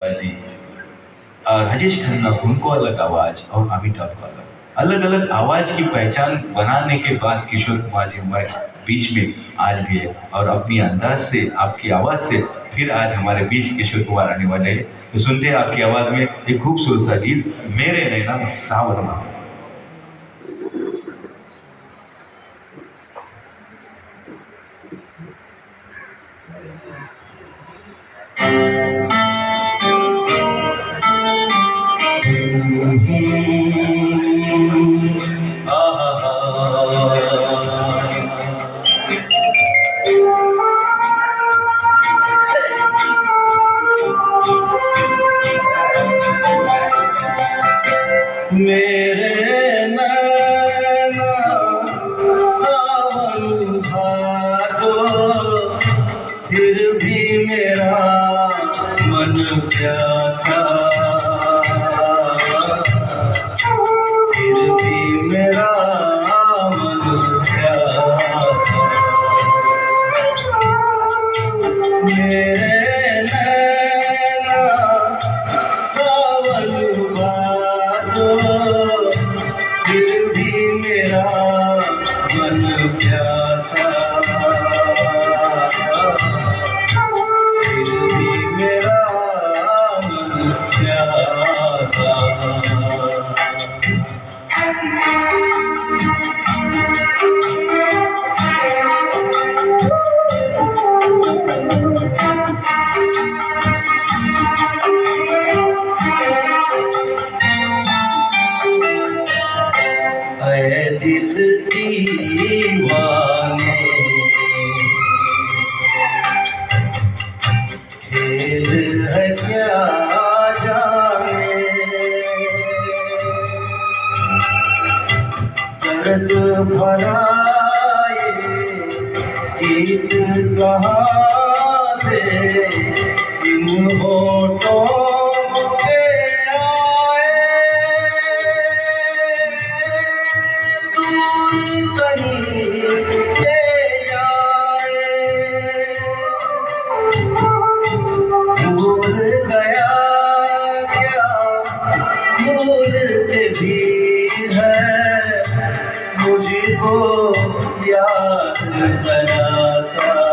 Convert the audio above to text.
दी। राजेश खन्ना उनको अलग आवाज और अमिताभ को अलग अलग अलग आवाज की पहचान बनाने के बाद किशोर कुमार जी हमारे बीच में आज भी है और अपनी अंदाज से आपकी आवाज से फिर आज हमारे बीच किशोर कुमार आने वाले हैं। तो सुनते हैं आपकी आवाज में एक खूबसूरत सा गीत मेरे नैना सावरमा। मेरे नैना सावन भादो फिर भी मेरा मन प्यासा, फिर भी मेरा मन प्यासा। मेरे नैना सावन भादो फिर भी मेरा मन प्यासा, फिर भी मेरा मन प्यासा। ऐ दिल दीवाने खेल है क्या जाने, दर्द भरा ये गीत कहाँ से इन होठों पे कहीं ले जाए। भूल गया क्या भूलते भी है मुझको याद जरा सा।